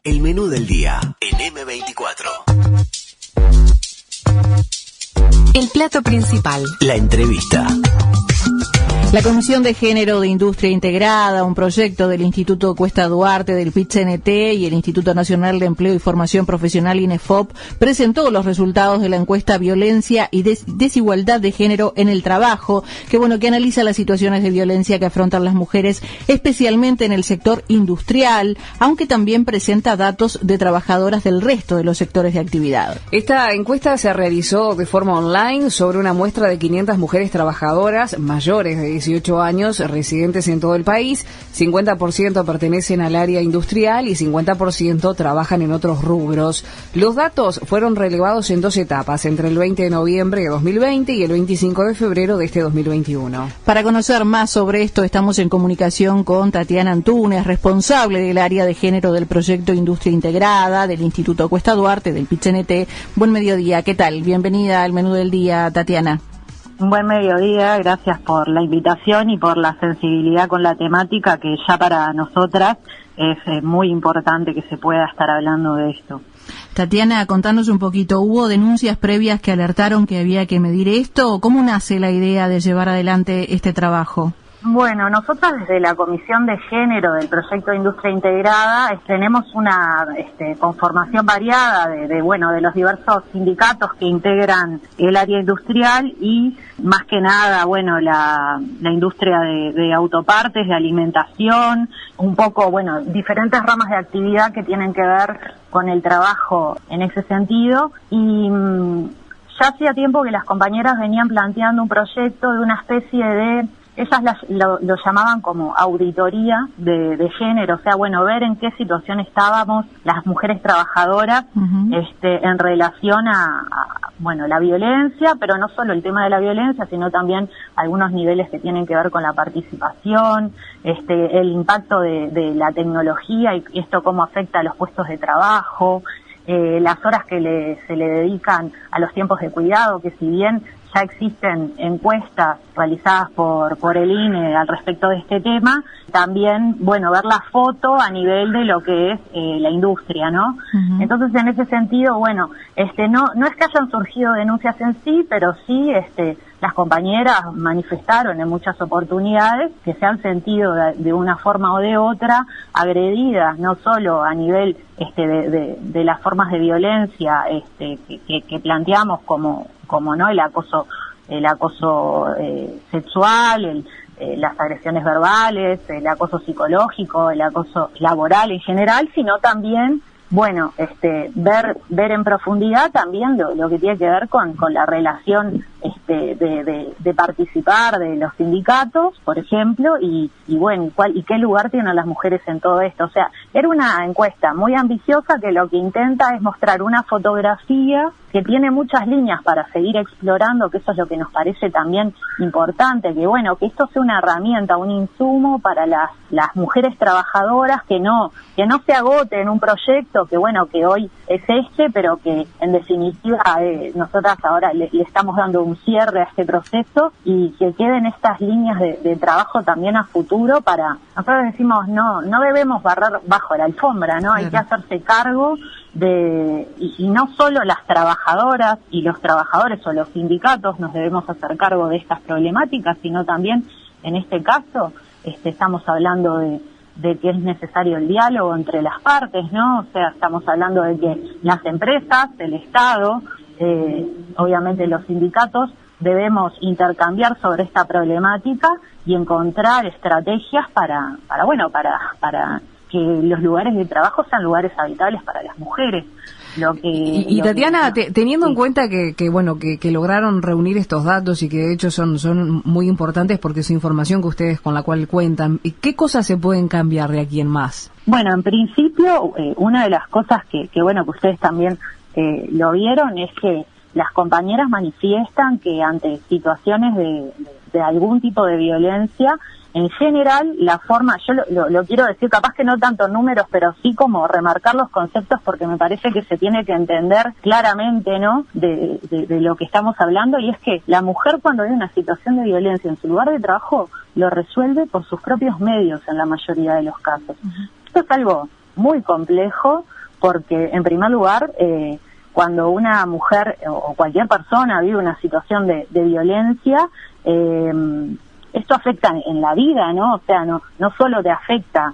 El menú del día en M24. El plato principal. La entrevista. La Comisión de Género de Industria Integrada, un proyecto del Instituto Cuesta Duarte, del PIT-CNT y el Instituto Nacional de Empleo y Formación Profesional INEFOP, presentó los resultados de la encuesta Violencia y Desigualdad de Género en el Trabajo, que analiza las situaciones de violencia que afrontan las mujeres, especialmente en el sector industrial, aunque también presenta datos de trabajadoras del resto de los sectores de actividad. Esta encuesta se realizó de forma online sobre una muestra de 500 mujeres trabajadoras mayores de 18 años, residentes en todo el país. 50% pertenecen al área industrial y 50% trabajan en otros rubros. Los datos fueron relevados en 2 etapas, entre el 20 de noviembre de 2020 y el 25 de febrero de este 2021. Para conocer más sobre esto, estamos en comunicación con Tatiana Antunes, responsable del área de género del proyecto Industria Integrada, del Instituto Cuesta Duarte, del PIT-CNT. Buen mediodía, ¿qué tal? Bienvenida al menú del día, Tatiana. Un buen mediodía, gracias por la invitación y por la sensibilidad con la temática, que ya para nosotras es muy importante que se pueda estar hablando de esto. Tatiana, contanos un poquito, ¿hubo denuncias previas que alertaron que había que medir esto? ¿Cómo nace la idea de llevar adelante este trabajo? Bueno, nosotros desde la Comisión de Género del Proyecto de Industria Integrada tenemos una conformación variada de los diversos sindicatos que integran el área industrial y más que nada, la industria de autopartes, de alimentación, un poco, diferentes ramas de actividad que tienen que ver con el trabajo en ese sentido. Y ya hacía tiempo que las compañeras venían planteando un proyecto de una especie de... Ellas lo llamaban como auditoría de género, o sea, ver en qué situación estábamos las mujeres trabajadoras en relación a la violencia, pero no solo el tema de la violencia, sino también algunos niveles que tienen que ver con la participación, el impacto de la tecnología y esto cómo afecta a los puestos de trabajo, las horas que se le dedican a los tiempos de cuidado, que si bien ya existen encuestas realizadas por el INE al respecto de este tema, también, ver la foto a nivel de lo que es la industria, ¿no? Uh-huh. Entonces, en ese sentido, no es que hayan surgido denuncias en sí, pero sí, las compañeras manifestaron en muchas oportunidades que se han sentido de una forma o de otra agredidas, no solo a nivel de las formas de violencia que planteamos como no el acoso sexual, las agresiones verbales, el acoso psicológico, el acoso laboral en general, sino también ver en profundidad también lo que tiene que ver con la relación de participar de los sindicatos, por ejemplo, y qué lugar tienen las mujeres en todo esto. O sea, era una encuesta muy ambiciosa que lo que intenta es mostrar una fotografía que tiene muchas líneas para seguir explorando, que eso es lo que nos parece también importante, que esto sea una herramienta, un insumo para las mujeres trabajadoras, que no se agote en un proyecto que hoy es pero que en definitiva nosotras ahora le estamos dando un cierre a este proceso y que queden estas líneas de trabajo también a futuro para... Nosotros decimos, no debemos barrer bajo la alfombra, ¿no? Hay que hacerse cargo y no solo las trabajadoras y los trabajadores o los sindicatos nos debemos hacer cargo de estas problemáticas, sino también, en este caso, estamos hablando de que es necesario el diálogo entre las partes, ¿no? O sea, estamos hablando de que las empresas, el Estado, obviamente los sindicatos, debemos intercambiar sobre esta problemática y encontrar estrategias para que los lugares de trabajo sean lugares habitables para las mujeres. Tatiana, teniendo en cuenta que lograron reunir estos datos y que de hecho son muy importantes porque es información que ustedes con la cual cuentan, ¿qué cosas se pueden cambiar de aquí en más? Bueno, en principio, una de las cosas que ustedes también lo vieron es que las compañeras manifiestan que ante situaciones de algún tipo de violencia, en general, la forma, yo lo quiero decir, capaz que no tanto números, pero sí como remarcar los conceptos, porque me parece que se tiene que entender claramente, ¿no?, de lo que estamos hablando, y es que la mujer, cuando hay una situación de violencia en su lugar de trabajo, lo resuelve por sus propios medios en la mayoría de los casos. Uh-huh. Esto es algo muy complejo, porque en primer lugar, cuando una mujer o cualquier persona vive una situación de violencia, esto afecta en la vida, ¿no? O sea, no solo te afecta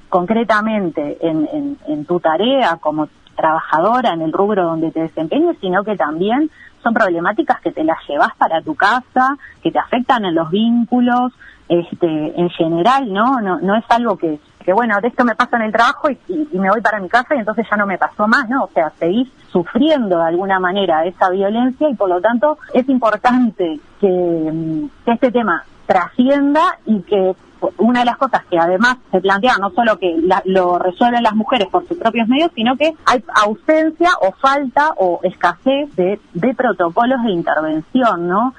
concretamente en tu tarea como trabajadora, en el rubro donde te desempeñes, sino que también son problemáticas que te las llevas para tu casa, que te afectan en los vínculos, en general, ¿no? No es algo que bueno, de esto me pasa en el trabajo y me voy para mi casa y entonces ya no me pasó más, ¿no? O sea, seguís sufriendo de alguna manera esa violencia y por lo tanto es importante que este tema trascienda y que una de las cosas que además se plantea, no solo que lo resuelven las mujeres por sus propios medios, sino que hay ausencia o falta o escasez de protocolos de intervención, ¿no?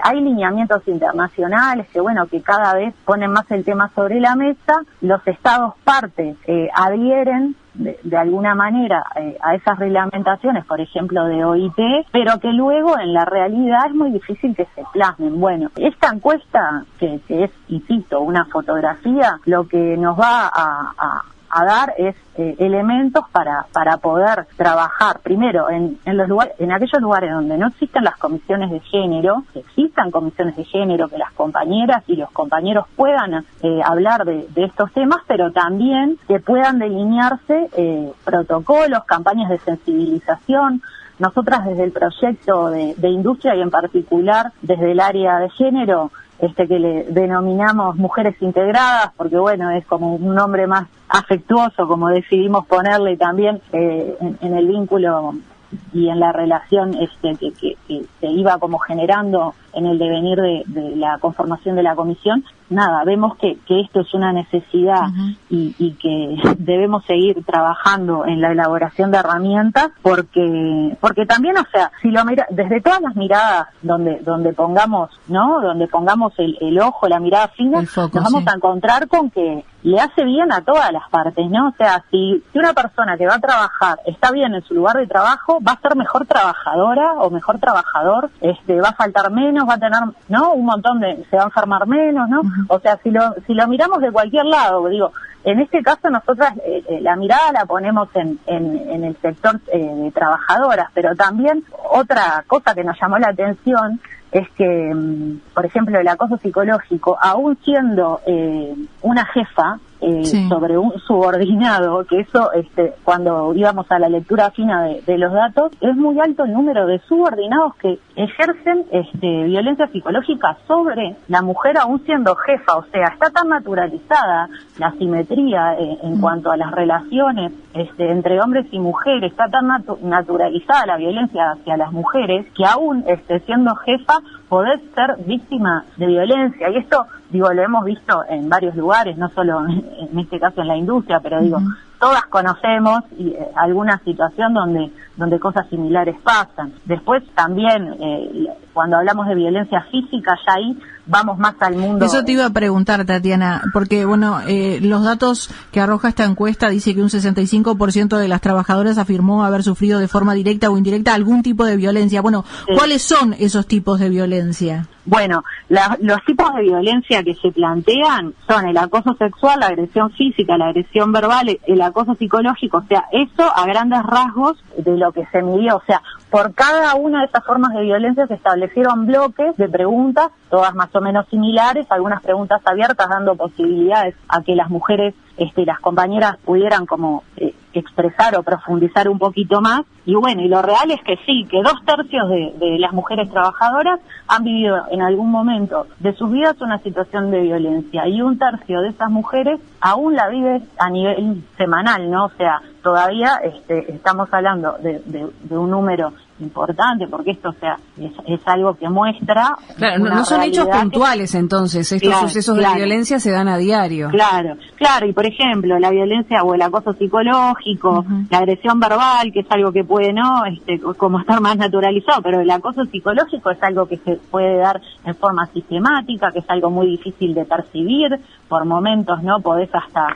Hay lineamientos internacionales que cada vez ponen más el tema sobre la mesa, los estados partes adhieren de alguna manera a esas reglamentaciones, por ejemplo de OIT, pero que luego en la realidad es muy difícil que se plasmen. Bueno, esta encuesta, que es, insisto, una fotografía, lo que nos va a dar es elementos para poder trabajar primero en aquellos lugares donde no existen las comisiones de género, que existan comisiones de género, que las compañeras y los compañeros puedan hablar de estos temas, pero también que puedan delinearse protocolos, campañas de sensibilización. Nosotras desde el proyecto de industria y en particular desde el área de género, que le denominamos mujeres integradas, porque es como un nombre más afectuoso, como decidimos ponerle también en el vínculo y en la relación que se iba como generando en el devenir de la conformación de la comisión. Nada, vemos que esto es una necesidad y que debemos seguir trabajando en la elaboración de herramientas porque también, o sea, si lo mira desde todas las miradas donde pongamos, ¿no? Donde pongamos el ojo, la mirada fina, nos vamos a encontrar con que le hace bien a todas las partes, ¿no? O sea, si una persona que va a trabajar está bien en su lugar de trabajo, va a ser mejor trabajadora o mejor trabajador, va a faltar menos, va a tener, ¿no? Un montón se va a enfermar menos, ¿no? O sea, si lo miramos de cualquier lado, digo, en este caso nosotras la mirada la ponemos en el sector de trabajadoras, pero también otra cosa que nos llamó la atención es que, por ejemplo, el acoso psicológico, aún siendo una jefa sobre un subordinado, que eso, cuando íbamos a la lectura fina de los datos, es muy alto el número de subordinados que ejercen violencia psicológica sobre la mujer aún siendo jefa. O sea, está tan naturalizada la asimetría en cuanto a las relaciones entre hombres y mujeres, está tan naturalizada la violencia hacia las mujeres, que aún siendo jefa podés ser víctima de violencia. Y esto, lo hemos visto en varios lugares, no solo en este caso en la industria, pero todas conocemos alguna situación donde cosas similares pasan. Después también, cuando hablamos de violencia física, ya ahí vamos más al mundo. Eso te iba a preguntar, Tatiana, porque los datos que arroja esta encuesta dice que un 65% de las trabajadoras afirmó haber sufrido de forma directa o indirecta algún tipo de violencia. Bueno, sí. ¿Cuáles son esos tipos de violencia? Bueno, los tipos de violencia que se plantean son el acoso sexual, la agresión física, la agresión verbal, el acoso psicológico. O sea, eso a grandes rasgos de lo que se midió. O sea, por cada una de estas formas de violencia se establecieron bloques de preguntas, todas más o menos similares, algunas preguntas abiertas dando posibilidades a que las mujeres, las compañeras pudieran como expresar o profundizar un poquito más. Y y lo real es que sí, que 2/3 de las mujeres trabajadoras han vivido en algún momento de sus vidas una situación de violencia, y 1/3 de esas mujeres aún la vive a nivel semanal, ¿no? O sea, todavía estamos hablando de un número importante, porque esto, o sea, es algo que muestra. Claro, no son hechos puntuales, entonces, estos sucesos de violencia se dan a diario. Claro, y por ejemplo, la violencia o el acoso psicológico, la agresión verbal, que es algo que puede, ¿no? Como estar más naturalizado, pero el acoso psicológico es algo que se puede dar en forma sistemática, que es algo muy difícil de percibir, por momentos, ¿no? Podés hasta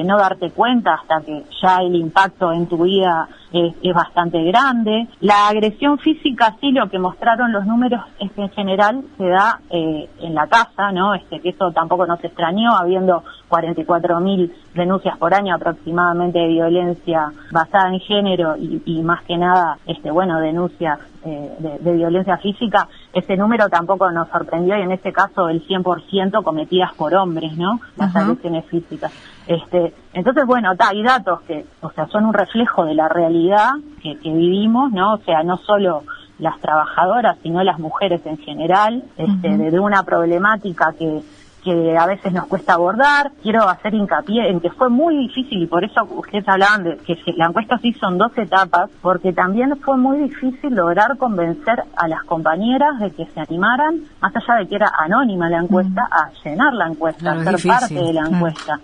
no darte cuenta hasta que ya el impacto en tu vida es bastante grande. La agresión física, sí, lo que mostraron los números es que en general se da en la casa, ¿no? Que eso tampoco nos extrañó, habiendo 44.000 denuncias por año aproximadamente de violencia basada en género y más que nada, denuncias de violencia física. Ese número tampoco nos sorprendió y en este caso el 100% cometidas por hombres, ¿no? Las agresiones físicas. Entonces, hay datos que, son un reflejo de la realidad que vivimos, ¿no? O sea, no solo las trabajadoras, sino las mujeres en general, de una problemática que a veces nos cuesta abordar. Quiero hacer hincapié en que fue muy difícil, y por eso ustedes hablaban de que la encuesta se hizo en 2 etapas, porque también fue muy difícil lograr convencer a las compañeras de que se animaran, más allá de que era anónima la encuesta, a llenar la encuesta, a ser parte de la encuesta.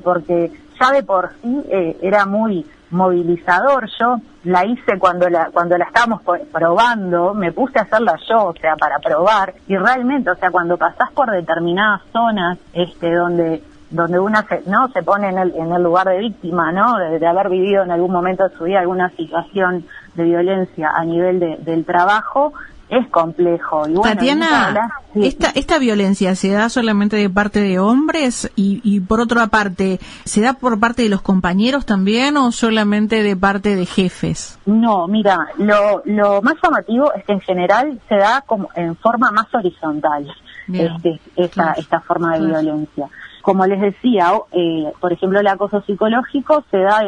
Porque ya de por sí era muy movilizador. Yo la hice cuando la estábamos probando, me puse a hacerla yo, para probar, y realmente, cuando pasás por determinadas zonas, donde una se pone en el lugar de víctima, ¿no? De haber vivido en algún momento de su vida alguna situación de violencia a nivel del trabajo, es complejo. Y Tatiana, esta violencia se da solamente de parte de hombres y por otra parte, ¿se da por parte de los compañeros también o solamente de parte de jefes? No, mira, lo más llamativo es que en general se da como en forma más horizontal. Esta forma de violencia. Como les decía, por ejemplo, el acoso psicológico se da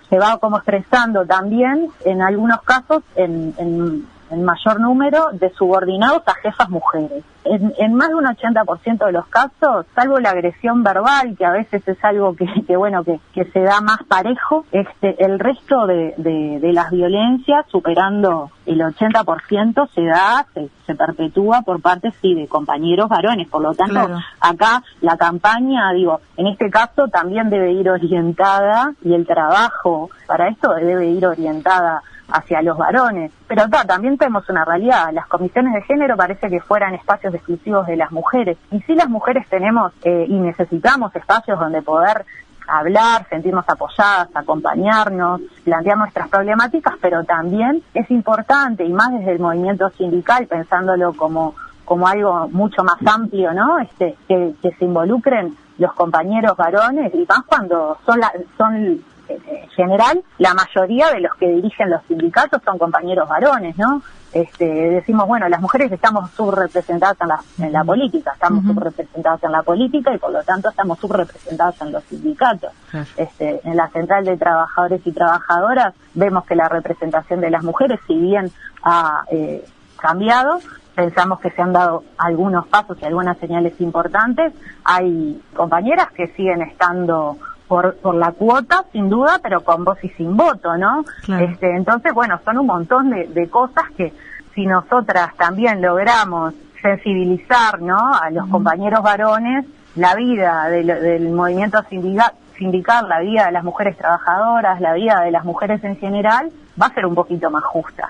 se va como estresando también, en algunos casos, en mayor número de subordinados a jefas mujeres. En más de un 80% de los casos, salvo la agresión verbal, que a veces es algo que se da más parejo, el resto de las violencias, superando el 80%, se perpetúa por parte, sí, de compañeros varones. Por lo tanto, acá la campaña, en este caso también debe ir orientada, y el trabajo para esto debe ir orientada hacia los varones. Pero también tenemos una realidad. Las comisiones de género parece que fueran espacios exclusivos de las mujeres. Y sí, las mujeres tenemos y necesitamos espacios donde poder hablar, sentirnos apoyadas, acompañarnos, plantear nuestras problemáticas, pero también es importante, y más desde el movimiento sindical, pensándolo como algo mucho más amplio, ¿no? Que se involucren los compañeros varones, y más cuando son en general, la mayoría de los que dirigen los sindicatos son compañeros varones, ¿no? Decimos, las mujeres estamos subrepresentadas en la política, y por lo tanto estamos subrepresentadas en los sindicatos. En la Central de Trabajadores y Trabajadoras vemos que la representación de las mujeres, si bien ha cambiado, pensamos que se han dado algunos pasos y algunas señales importantes. Hay compañeras que siguen estando por la cuota, sin duda, pero con voz y sin voto, ¿no? Claro. Entonces, son un montón de cosas que, si nosotras también logramos sensibilizar, ¿no?, a los compañeros varones, la vida del movimiento sindical, la vida de las mujeres trabajadoras, la vida de las mujeres en general, va a ser un poquito más justa.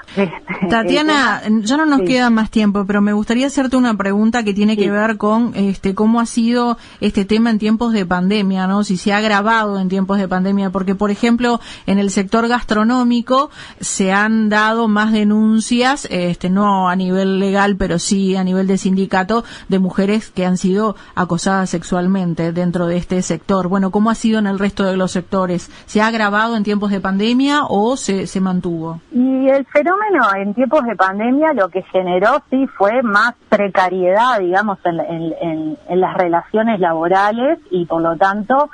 Tatiana, ya no nos queda más tiempo, pero me gustaría hacerte una pregunta que tiene que ver con cómo ha sido este tema en tiempos de pandemia, ¿no? Si se ha agravado en tiempos de pandemia, porque por ejemplo, en el sector gastronómico se han dado más denuncias, no a nivel legal, pero sí a nivel de sindicato, de mujeres que han sido acosadas sexualmente dentro de este sector. Bueno, ¿cómo ha sido en el resto de los sectores? ¿Se ha agravado en tiempos de pandemia o se mantuvo? Y el fenómeno en tiempos de pandemia lo que generó sí fue más precariedad, digamos, en las relaciones laborales, y por lo tanto,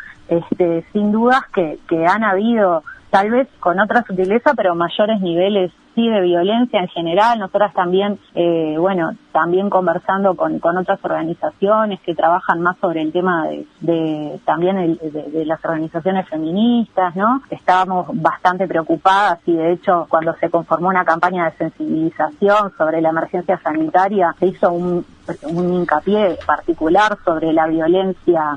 sin dudas que han habido, tal vez con otra sutileza, pero mayores niveles sí de violencia en general. Nosotras también, también conversando con otras organizaciones que trabajan más sobre el tema de las organizaciones feministas, ¿no? Estábamos bastante preocupadas, y de hecho cuando se conformó una campaña de sensibilización sobre la emergencia sanitaria, se hizo un hincapié particular sobre la violencia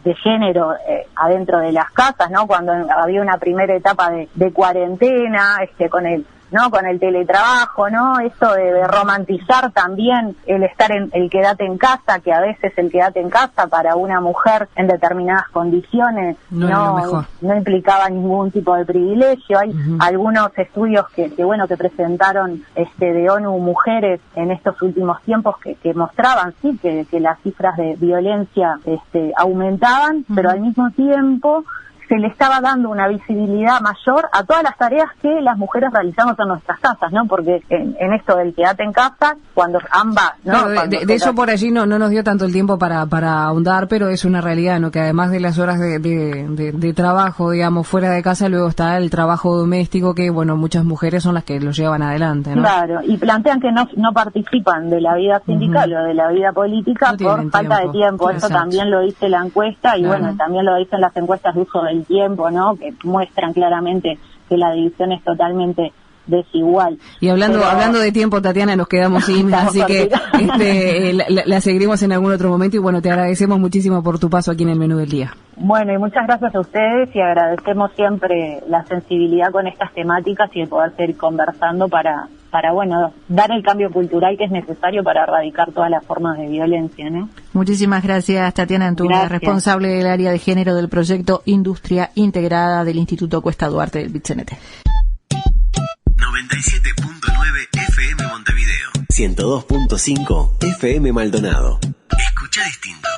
de género adentro de las casas, ¿no? Cuando había una primera etapa de cuarentena, con ¿no? Con el teletrabajo, ¿no? Esto de romantizar también el quédate en casa, que a veces el quédate en casa para una mujer en determinadas condiciones no implicaba ningún tipo de privilegio. Hay algunos estudios que presentaron de ONU Mujeres en estos últimos tiempos que mostraban que las cifras de violencia aumentaban, pero al mismo tiempo se le estaba dando una visibilidad mayor a todas las tareas que las mujeres realizamos en nuestras casas, ¿no? Porque en esto del quédate en casa, cuando ambas, ¿no? Claro, de eso por allí no nos dio tanto el tiempo para ahondar, pero es una realidad, ¿no? Que además de las horas de trabajo, digamos, fuera de casa, luego está el trabajo doméstico, que, bueno, muchas mujeres son las que lo llevan adelante, ¿no? Claro, y plantean que no participan de la vida sindical o de la vida política por falta de tiempo. Eso también lo dice la encuesta y, bueno, también lo dicen las encuestas de uso del tiempo, ¿no? Que muestran claramente que la división es totalmente desigual. Y hablando de tiempo, Tatiana, nos quedamos sin, así que la seguiremos en algún otro momento y, bueno, te agradecemos muchísimo por tu paso aquí en el Menú del Día. Bueno, y muchas gracias a ustedes y agradecemos siempre la sensibilidad con estas temáticas y el poder seguir conversando para dar el cambio cultural que es necesario para erradicar todas las formas de violencia, ¿no? Muchísimas gracias, Tatiana Antunes, responsable del área de género del proyecto Industria Integrada del Instituto Cuesta Duarte del PIT-CNT. 97.9 FM Montevideo. 102.5 FM Maldonado. Escucha distinto.